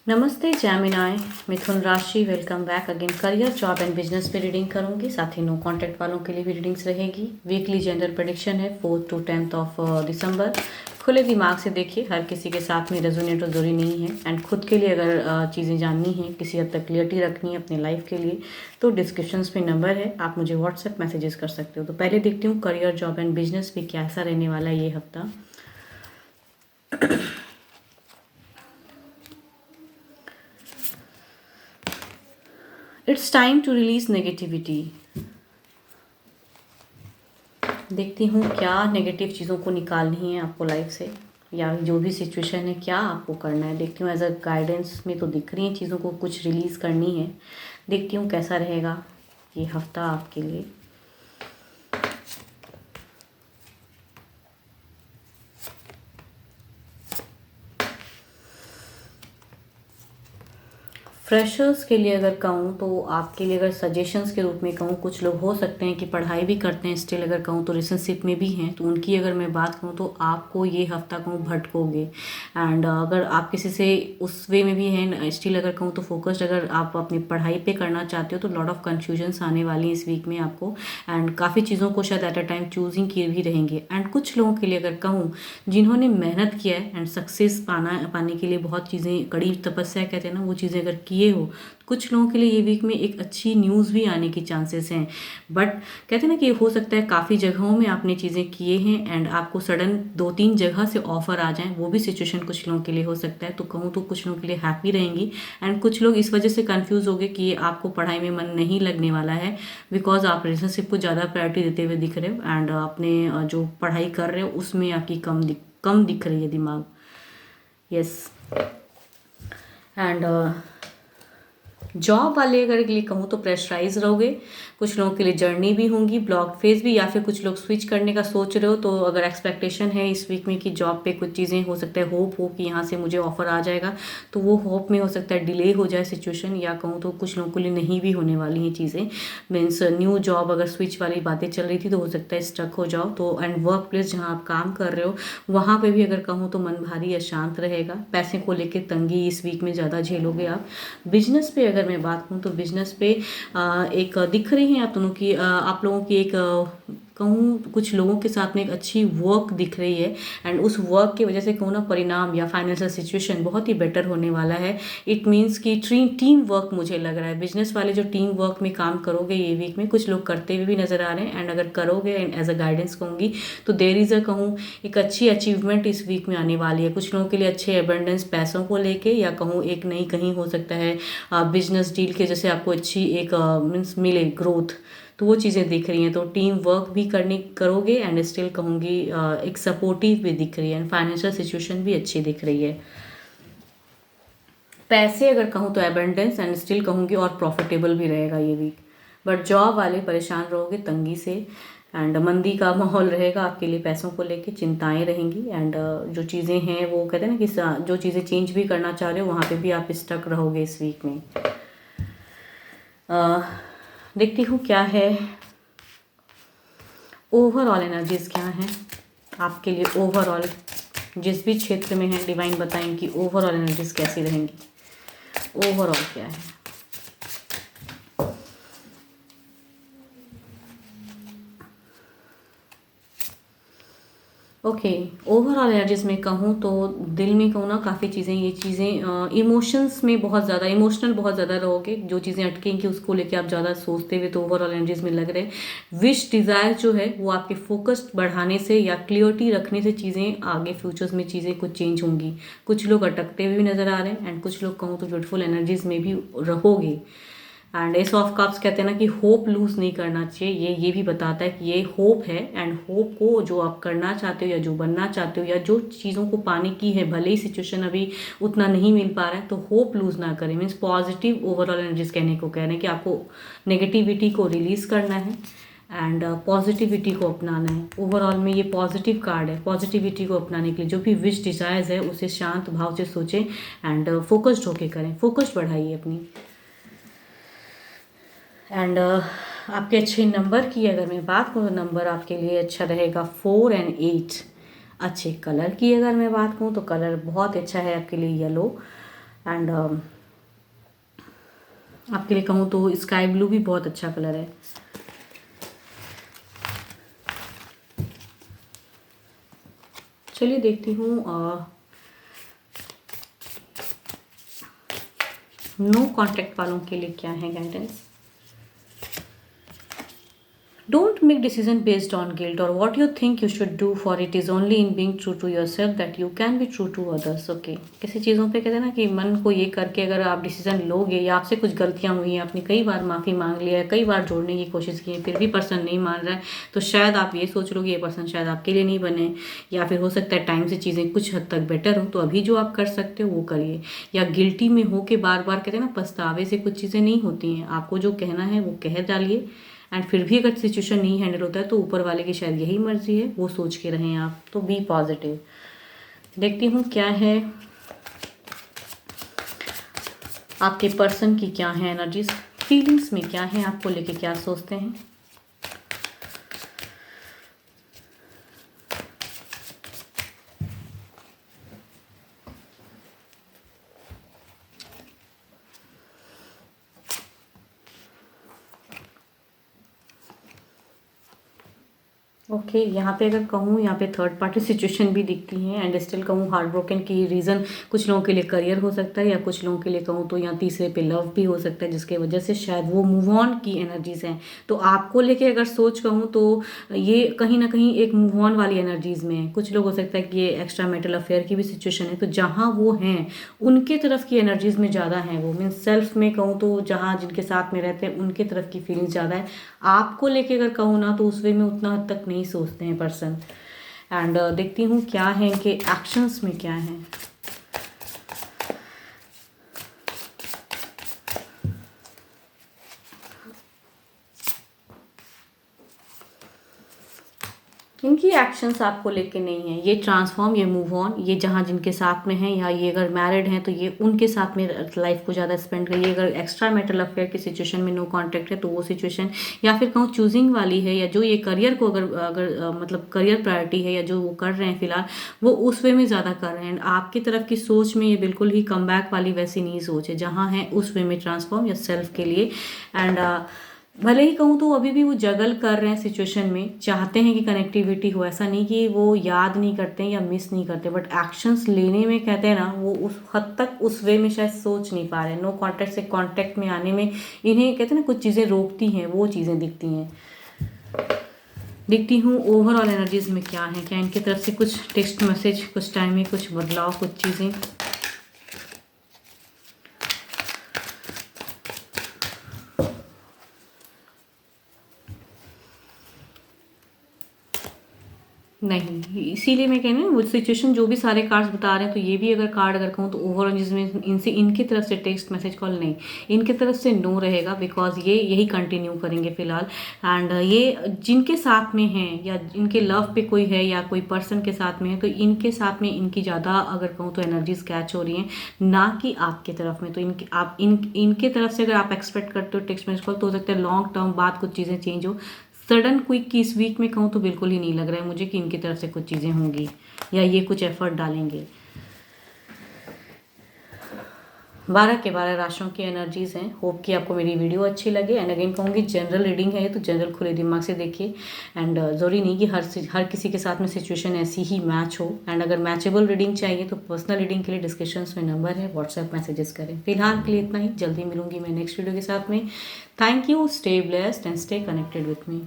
नमस्ते जैमिनाई। मिथुन राशि, welcome back again. Career, job and business पे रीडिंग करूंगी, साथ ही नो कॉन्टैक्ट वालों के लिए भी रीडिंग्स रहेगी। वीकली जेंडर प्रेडिक्शन है 4 to 10 ऑफ दिसंबर। खुले दिमाग से देखिए, हर किसी के साथ में रेजोनेट जरूरी नहीं है। एंड खुद के लिए अगर चीज़ें जाननी है, किसी हद तक क्लियरिटी रखनी है अपने लाइफ के लिए, तो डिस्क्रिप्शन में नंबर है, आप मुझे व्हाट्सएप मैसेजेस कर सकते हो। तो पहले देखती हूँ करियर, जॉब एंड बिजनेस पे कैसा रहने वाला है ये हफ्ता। It's time to release negativity. देखती हूँ क्या नेगेटिव चीज़ों को निकालनी है आपको लाइफ से, या जो भी सिचुएशन है क्या आपको करना है। देखती हूँ एज अ गाइडेंस में तो दिख रही है चीज़ों को कुछ रिलीज़ करनी है। देखती हूँ कैसा रहेगा ये हफ्ता आपके लिए। फ्रेशर्स के लिए अगर कहूँ तो आपके लिए अगर सजेशंस के रूप में कहूँ, कुछ लोग हो सकते हैं कि पढ़ाई भी करते हैं स्टिल, अगर कहूँ तो रिलेशनशिप में भी हैं, तो उनकी अगर मैं बात करूँ तो आपको ये हफ्ता कहूँ भटकोगे। एंड अगर आप किसी से उस वे में भी हैं स्टिल, अगर कहूँ तो फोकस्ड अगर आप अपनी पढ़ाई पे करना चाहते हो तो लॉट ऑफ कन्फ्यूजन्स आने वाली हैं इस वीक में आपको। एंड काफ़ी चीज़ों को शायद एट अ टाइम चूजिंग किए भी रहेंगे। एंड कुछ लोगों के लिए अगर कहूँ जिन्होंने मेहनत किया है एंड सक्सेस पाने के लिए बहुत चीज़ें, कड़ी तपस्या कहते हैं ना, वो चीज़ें अगर किए हो, कुछ लोगों के लिए ये वीक में एक अच्छी न्यूज़ भी आने की चांसेस हैं। बट कहते हैं ना कि हो सकता है काफ़ी जगहों में आपने चीज़ें किए हैं एंड आपको सडन 2-3 जगह से ऑफर आ जाएं, वो भी सिचुएशन कुछ लोगों के लिए हो सकता है। तो कहूँ तो कुछ लोगों के लिए हैप्पी रहेंगी। एंड कुछ लोग इस वजह से कंफ्यूज हो गए कि आपको पढ़ाई में मन नहीं लगने वाला है, बिकॉज आप रिलेशनशिप को ज़्यादा प्रायोरिटी देते हुए दिख रहे हो एंड अपने जो पढ़ाई कर रहे हो उसमें आपकी कम दिख रही है दिमाग। यस। एंड जॉब वाले अगर के लिए कहूँ तो प्रेशराइज रहोगे। कुछ लोगों के लिए जर्नी भी होंगी, ब्लॉक फेज भी, या फिर कुछ लोग स्विच करने का सोच रहे हो। तो अगर एक्सपेक्टेशन है इस वीक में कि जॉब पे कुछ चीज़ें हो सकता है, होप हो कि यहाँ से मुझे ऑफर आ जाएगा, तो वो होप में हो सकता है डिले हो जाए सिचुएशन, या कहूँ तो कुछ लोगों के लिए नहीं भी होने वाली हैं चीज़ें। मीन्स न्यू जॉब अगर स्विच वाली बातें चल रही थी तो हो सकता है स्टक हो जाओ। तो एंड वर्क प्लेस जहाँ आप काम कर रहे हो वहाँ पे भी अगर कहूँ तो मन भारी या शांत रहेगा। पैसे को लेकर तंगी इस वीक में ज़्यादा झेलोगे आप। बिजनेस पे अगर मैं बात करूँ तो बिजनेस पे एक दिख रही है आप लोगों की एक कहूँ कुछ लोगों के साथ में एक अच्छी वर्क दिख रही है। एंड उस वर्क की वजह से कहूँ ना परिणाम या फाइनेंशियल सिचुएशन बहुत ही बेटर होने वाला है। इट मीन्स कि टीम वर्क मुझे लग रहा है, बिजनेस वाले जो टीम वर्क में काम करोगे ये वीक में, कुछ लोग करते हुए भी नजर आ रहे हैं। एंड अगर करोगे एंड एज अ गाइडेंस कहूँगी तो देर इज़ अ कहूँ एक अच्छी अचीवमेंट इस वीक में आने वाली है। कुछ लोगों के लिए अच्छे एबंडेंस पैसों को लेके, या कहूँ एक नई कहीं हो सकता है बिजनेस डील के जैसे आपको अच्छी एक मीन्स मिले ग्रोथ, तो वो चीज़ें दिख रही हैं। तो टीम वर्क भी करोगे एंड स्टिल कहूँगी एक सपोर्टिव भी दिख रही है एंड फाइनेंशियल सिचुएशन भी अच्छी दिख रही है। पैसे अगर कहूँ तो एबंडेंस एंड स्टिल कहूँगी और प्रॉफिटेबल भी रहेगा ये वीक। बट जॉब वाले परेशान रहोगे तंगी से एंड मंदी का माहौल रहेगा आपके लिए, पैसों को लेके चिंताएं रहेंगी। एंड जो चीज़ें हैं वो कहते हैं ना कि जो चीज़ें चेंज भी करना चाह रहे हो वहाँ पे भी आप स्टक रहोगे इस वीक में। देखती हूँ क्या है ओवरऑल एनर्जीज क्या हैं आपके लिए। ओवरऑल जिस भी क्षेत्र में है डिवाइन बताएं कि ओवरऑल एनर्जीज कैसी रहेंगी। ओवरऑल क्या है। ओके, ओवरऑल एनर्जीज में कहूँ तो दिल में कहूँ ना काफ़ी चीज़ें, ये चीज़ें इमोशंस में बहुत ज़्यादा इमोशनल बहुत ज़्यादा रहोगे। जो चीज़ें अटकेंगी उसको लेके आप ज़्यादा सोचते हुए, तो ओवरऑल एनर्जीज में लग रहे विश डिज़ायर जो है वो आपके फोकस बढ़ाने से या क्लियरिटी रखने से चीज़ें आगे फ्यूचर्स में चीज़ें कुछ चेंज होंगी। कुछ लोग अटकते हुए भी नज़र आ रहे हैं एंड कुछ लोग कहूँ तो ब्यूटीफुल एनर्जीज में भी रहोगे। एंड एस ऑफ कप्स कहते हैं ना कि होप लूज नहीं करना चाहिए। ये भी बताता है कि ये होप है एंड होप को जो आप करना चाहते हो या जो बनना चाहते हो या जो चीज़ों को पाने की है, भले ही सिचुएशन अभी उतना नहीं मिल पा रहा है, तो होप लूज ना करें। मीन्स पॉजिटिव ओवरऑल एनर्जीज कहने को कह रहे हैं कि आपको नेगेटिविटी को रिलीज करना है एंड पॉजिटिविटी को अपनाना है। ओवरऑल में ये पॉजिटिव कार्ड है। पॉजिटिविटी को अपनाने के लिए जो भी विश डिजायर्स है उसे शांत भाव से सोचें एंड फोकस्ड होके करें, फोकस्ड बढ़ाइए अपनी। एंड आपके अच्छे नंबर की अगर मैं बात करूँ, नंबर आपके लिए अच्छा रहेगा 4 और 8। अच्छे कलर की अगर मैं बात करूँ तो कलर बहुत अच्छा है आपके लिए येलो। एंड आपके लिए कहूँ तो स्काई ब्लू भी बहुत अच्छा कलर है। चलिए देखती हूँ नो कांटेक्ट वालों के लिए क्या है guidance. Don't make decision based on guilt or what you think you should do, for it is only in being true to yourself that you can be true to others. Okay, किसी चीज़ों पे कहते हैं ना कि मन को ये करके अगर आप डिसीजन लोगे या आपसे कुछ गलतियाँ हुई हैं, आपने कई बार माफ़ी मांग लिया है, कई बार जोड़ने की कोशिश की है, फिर भी पर्सन नहीं मान रहा है, तो शायद आप ये सोच लो कि ये पर्सन शायद आपके लिए नहीं बने, या फिर हो सकता है टाइम से चीज़ें कुछ हद तक बेटर हो, तो अभी जो आप कर सकते हो वो करिए। या गिल्टी में हो के बार बार कहते हैं ना पछतावे से कुछ चीज़ें नहीं होती हैं, आपको जो कहना है वो कह डालिए। एंड फिर भी अगर सिचुएशन नहीं हैंडल होता है तो ऊपर वाले की शायद यही मर्जी है, वो सोच के रहें आप। तो बी पॉजिटिव। देखती हूँ क्या है आपके पर्सन की, क्या है एनर्जीज, फीलिंग्स में क्या है, आपको लेके क्या सोचते हैं। ओके यहाँ पे अगर कहूँ, यहाँ पे थर्ड पार्टी सिचुएशन भी दिखती है एंड स्टिल कहूँ हार्ट ब्रोकन की रीज़न कुछ लोगों के लिए करियर हो सकता है, या कुछ लोगों के लिए कहूँ तो यहाँ तीसरे पे लव भी हो सकता है, जिसके वजह से शायद वो मूव ऑन की एनर्जीज हैं। तो आपको लेके अगर सोच कहूँ तो ये कहीं ना कहीं एक मूव ऑन वाली एनर्जीज में है। कुछ लोग हो सकता है कि ये एक्स्ट्रा मैरिटल अफेयर की भी सिचुएशन है, तो जहाँ वो हैं उनके तरफ की एनर्जीज में ज़्यादा है, वो मीन्स सेल्फ में कहूँ तो जहाँ जिनके साथ में रहते हैं उनके तरफ की फीलिंग ज़्यादा है। आपको लेके अगर कहूँ ना तो उस वे में उतना हद तक नहीं सोचते हैं पर्सन। एंड देखती हूँ क्या है इनके एक्शंस में क्या है। इनकी एक्शंस आपको लेके नहीं है, ये ट्रांसफॉर्म, ये मूव ऑन, ये जहाँ जिनके साथ में हैं, या ये अगर मैरिड हैं तो ये उनके साथ में लाइफ को ज़्यादा स्पेंड करिए। अगर एक्स्ट्रा मैरिटल अफेयर की सिचुएशन में नो कांटेक्ट है तो वो सिचुएशन, या फिर कहूँ चूजिंग वाली है, या जो ये करियर को अगर अगर मतलब करियर प्रायोरिटी है, या जो वो कर रहे हैं फिलहाल वो उस वे में ज़्यादा कर रहे हैं। आपकी तरफ की सोच में ये बिल्कुल ही कम बैक वाली वैसी नहीं सोच है, जहाँ है उस वे में ट्रांसफॉर्म या सेल्फ के लिए। एंड भले ही कहूँ तो अभी भी वो जगल कर रहे हैं सिचुएशन में, चाहते हैं कि कनेक्टिविटी हो, ऐसा नहीं कि वो याद नहीं करते हैं या मिस नहीं करते, बट एक्शंस लेने में कहते हैं ना वो उस हद तक उस वे में शायद सोच नहीं पा रहे हैं। नो कॉन्टेक्ट से कॉन्टेक्ट में आने में इन्हें कहते हैं ना कुछ चीज़ें रोकती हैं, वो चीज़ें दिखती हैं। देखती हूँ ओवरऑल एनर्जीज में क्या है, क्या इनकी तरफ से कुछ टेक्स्ट मैसेज, कुछ टाइम में कुछ बदलाव, कुछ चीज़ें। नहीं, इसीलिए मैं कह रही हूँ वो सिचुएशन जो भी सारे कार्ड्स बता रहे हैं, तो ये भी अगर कार्ड अगर कहूँ तो ओवरऑल जिसमें इनसे इनकी तरफ से टेक्स्ट मैसेज कॉल नहीं, इनके तरफ से नो रहेगा, बिकॉज ये यही कंटिन्यू करेंगे फिलहाल। एंड ये जिनके साथ में हैं या इनके लव पे कोई है या कोई पर्सन के साथ में है, तो इनके साथ में इनकी ज़्यादा अगर कहूँ तो एनर्जीज कैच हो रही हैं, ना कि आपके तरफ में। तो इनके तरफ से अगर आप एक्सपेक्ट करते हो टेक्स्ट मैसेज कॉल, तो हो सकता है लॉन्ग टर्म बाद कुछ चीज़ें चेंज हो। सडन क्विक की इस वीक में कहूँ तो बिल्कुल ही नहीं लग रहा है मुझे कि इनकी तरफ से कुछ चीज़ें होंगी या ये कुछ एफर्ट डालेंगे। 12 के 12 राशियों की एनर्जीज हैं। होप कि आपको मेरी वीडियो अच्छी लगे। एंड अगेन कहूँगी जनरल रीडिंग है ये, तो जनरल खुले दिमाग से देखिए। एंड ज़रूरी नहीं कि हर किसी के साथ में सिचुएशन ऐसी ही मैच हो। एंड अगर मैचेबल रीडिंग चाहिए तो पर्सनल रीडिंग के लिए डिस्क्रिप्शंस में नंबर है, व्हाट्सएप मैसेजेस करें। फिलहाल के लिए इतना ही, जल्दी मिलूंगी मैं नेक्स्ट वीडियो के साथ में। Thank you, stay blessed and stay connected with me.